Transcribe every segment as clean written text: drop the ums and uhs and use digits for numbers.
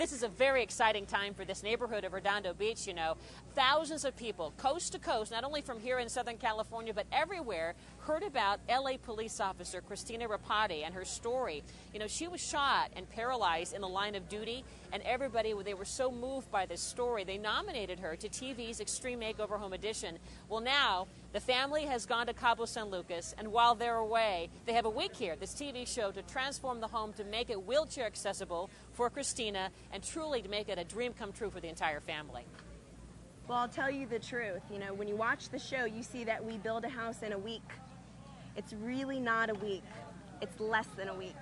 This is a very exciting time for this neighborhood of Redondo Beach, you know. Thousands of people, coast to coast, not only from here in Southern California, but everywhere, heard about LA police officer Kristina Ripatti and her story. You know, she was shot and paralyzed in the line of duty, and everybody, they were so moved by this story, they nominated her to TV's Extreme Makeover Home Edition. Well, now, the family has gone to Cabo San Lucas, and while they're away, they have a week here, this TV show, to transform the home, to make it wheelchair accessible for Kristina, and truly to make it a dream come true for the entire family. Well, I'll tell you the truth. You know, when you watch the show, you see that we build a house in a week. It's really not a week. It's less than a week.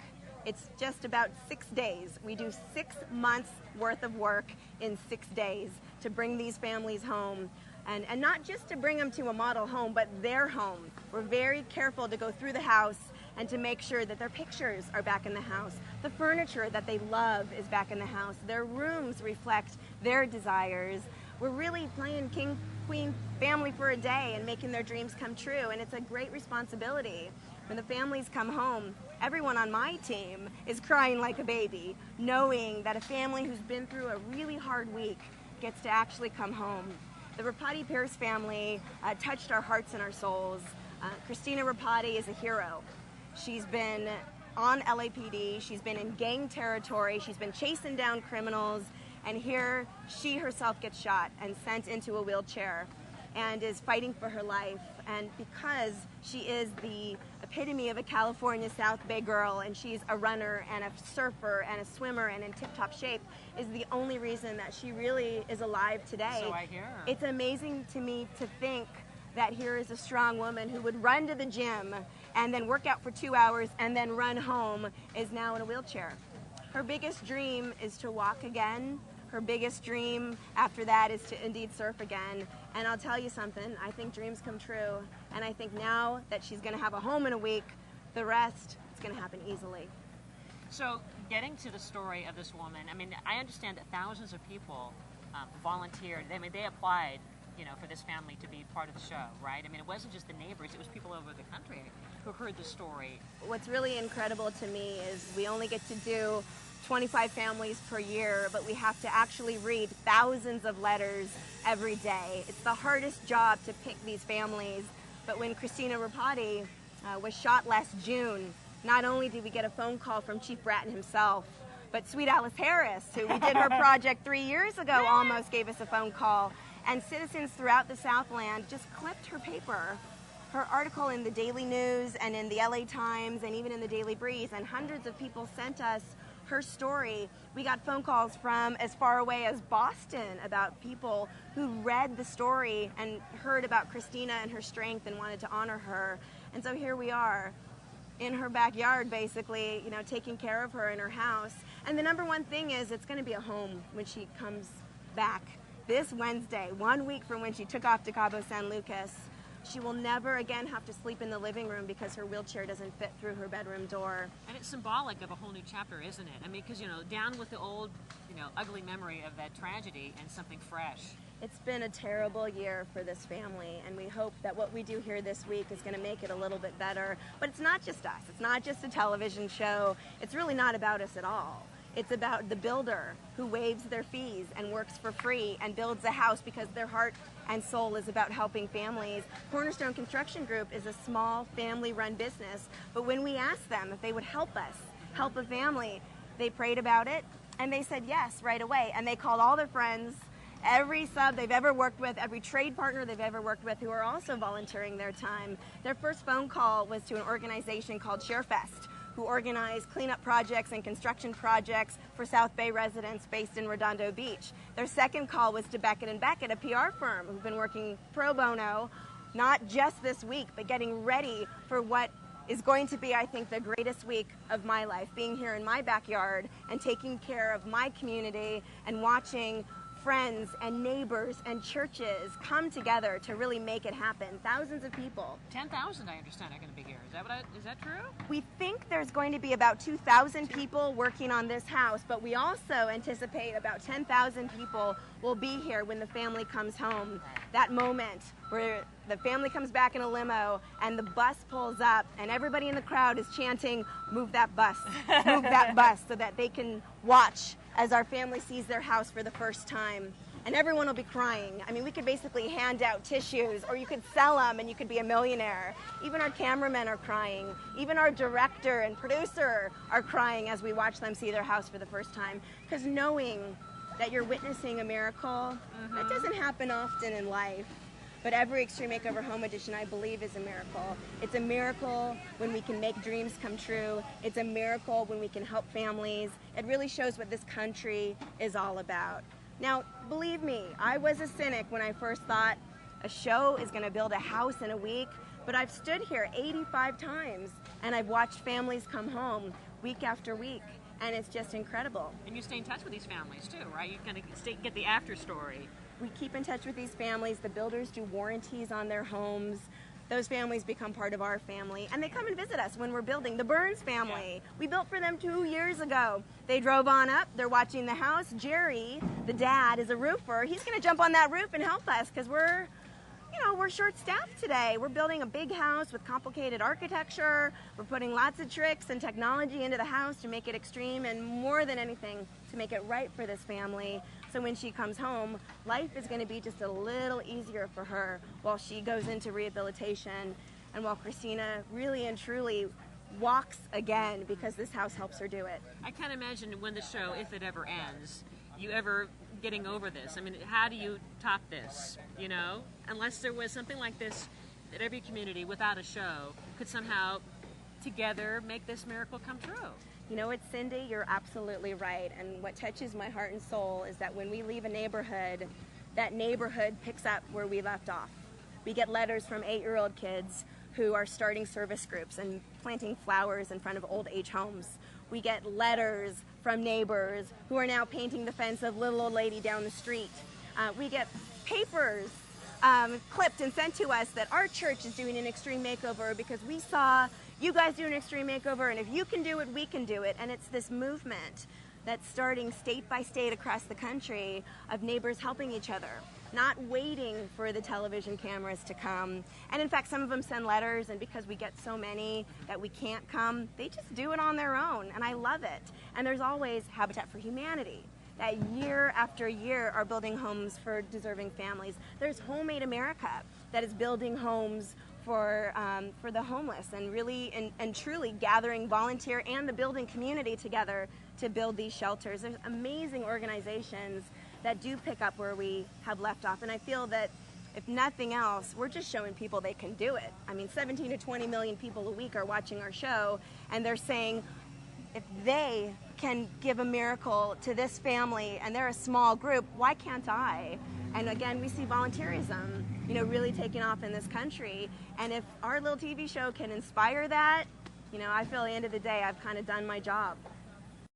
It's just about 6 days. We do 6 months worth of work in 6 days to bring these families home. And not just to bring them to a model home, but their home. We're very careful to go through the house and to make sure that their pictures are back in the house. The furniture that they love is back in the house. Their rooms reflect their desires. We're really playing king, queen, family for a day and making their dreams come true. And it's a great responsibility. When the families come home, everyone on my team is crying like a baby, knowing that a family who's been through a really hard week gets to actually come home. The Ripatti-Pierce family touched our hearts and our souls. Kristina Ripatti is a hero. She's been on LAPD, she's been in gang territory, she's been chasing down criminals, and here she herself gets shot and sent into a wheelchair and is fighting for her life. And because she is the epitome of a California South Bay girl, and she's a runner and a surfer and a swimmer and in tip-top shape, is the only reason that she really is alive today. So I hear. It's amazing to me to think that here is a strong woman who would run to the gym and then work out for 2 hours and then run home, is now in a wheelchair. Her biggest dream is to walk again. Her biggest dream after that is to indeed surf again. And I'll tell you something, I think dreams come true. And I think now that she's going to have a home in a week, the rest is going to happen easily. So getting to the story of this woman, I mean, I understand that thousands of people volunteered. I mean, they applied, you know, for this family to be part of the show, right? I mean, it wasn't just the neighbors, it was people over the country who heard the story. What's really incredible to me is we only get to do 25 families per year, but we have to actually read thousands of letters every day. It's the hardest job to pick these families. But when Kristina Ripatti was shot last June, not only did we get a phone call from Chief Bratton himself, but Sweet Alice Harris, who we did her project 3 years ago, almost gave us a phone call. And citizens throughout the Southland just clipped her paper, her article in the Daily News and in the LA Times and even in the Daily Breeze, and hundreds of people sent us her story. We got phone calls from as far away as Boston about people who read the story and heard about Kristina and her strength and wanted to honor her. And so here we are in her backyard, basically, you know, taking care of her in her house. And the number one thing is it's going to be a home when she comes back this Wednesday, 1 week from when she took off to Cabo San Lucas. She will never again have to sleep in the living room because her wheelchair doesn't fit through her bedroom door. And it's symbolic of a whole new chapter, isn't it? I mean, because, you know, down with the old, you know, ugly memory of that tragedy and something fresh. It's been a terrible year for this family, and we hope that what we do here this week is going to make it a little bit better. But it's not just us. It's not just a television show. It's really not about us at all. It's about the builder who waives their fees and works for free and builds a house because their heart and soul is about helping families. Cornerstone Construction Group is a small family-run business, but when we asked them if they would help us, help a family, they prayed about it and they said yes right away. And they called all their friends, every sub they've ever worked with, every trade partner they've ever worked with who are also volunteering their time. Their first phone call was to an organization called ShareFest, who organize cleanup projects and construction projects for South Bay residents based in Redondo Beach. Their second call was to Beckett & Beckett, a PR firm who've been working pro bono, not just this week, but getting ready for what is going to be, I think, the greatest week of my life, being here in my backyard and taking care of my community and watching friends and neighbors and churches come together to really make it happen. Thousands of people. 10,000, I understand, are going to be here. Is that true? We think there's going to be about 2,000 people working on this house, but we also anticipate about 10,000 people will be here when the family comes home. That moment where the family comes back in a limo and the bus pulls up and everybody in the crowd is chanting, "Move that bus, move that bus," so that they can watch as our family sees their house for the first time. And everyone will be crying. I mean, we could basically hand out tissues, or you could sell them and you could be a millionaire. Even our cameramen are crying. Even our director and producer are crying as we watch them see their house for the first time. Because knowing that you're witnessing a miracle, that doesn't happen often in life. But every Extreme Makeover Home Edition, I believe, is a miracle. It's a miracle when we can make dreams come true. It's a miracle when we can help families. It really shows what this country is all about. Now, believe me, I was a cynic when I first thought a show is going to build a house in a week, but I've stood here 85 times and I've watched families come home week after week, and it's just incredible. And you stay in touch with these families too, right? You kind of get the after story. We keep in touch with these families. The builders do warranties on their homes. Those families become part of our family, and they come and visit us when we're building. The Burns family, we built for them 2 years ago. They drove on up, they're watching the house. Jerry, the dad, is a roofer. He's gonna jump on that roof and help us because we're short-staffed today. We're building a big house with complicated architecture. We're putting lots of tricks and technology into the house to make it extreme, and more than anything, to make it right for this family. So when she comes home, life is going to be just a little easier for her while she goes into rehabilitation, and while Kristina really and truly walks again, because this house helps her do it. I can't imagine when the show, if it ever ends, you ever getting over this. I mean, how do you top this, you know? Unless there was something like this that every community without a show could somehow together make this miracle come true. You know what, Cindy? You're absolutely right. And what touches my heart and soul is that when we leave a neighborhood, that neighborhood picks up where we left off. We get letters from 8-year-old kids who are starting service groups and planting flowers in front of old age homes. We get letters from neighbors who are now painting the fence of little old lady down the street. We get papers clipped and sent to us that our church is doing an extreme makeover because we saw you guys do an extreme makeover, and if you can do it, we can do it. And it's this movement that's starting state by state across the country of neighbors helping each other, not waiting for the television cameras to come. And in fact, some of them send letters, and because we get so many that we can't come, they just do it on their own, and I love it. And there's always Habitat for Humanity that year after year are building homes for deserving families. There's Homemade America that is building homes for the homeless, and really and truly gathering volunteer and the building community together to build these shelters. There's amazing organizations that do pick up where we have left off, and I feel that if nothing else, we're just showing people they can do it. I mean, 17 to 20 million people a week are watching our show, and they're saying, if they can give a miracle to this family, and they're a small group, why can't I? And again, we see volunteerism, you know, really taking off in this country. And if our little TV show can inspire that, you know, I feel at the end of the day, I've kind of done my job.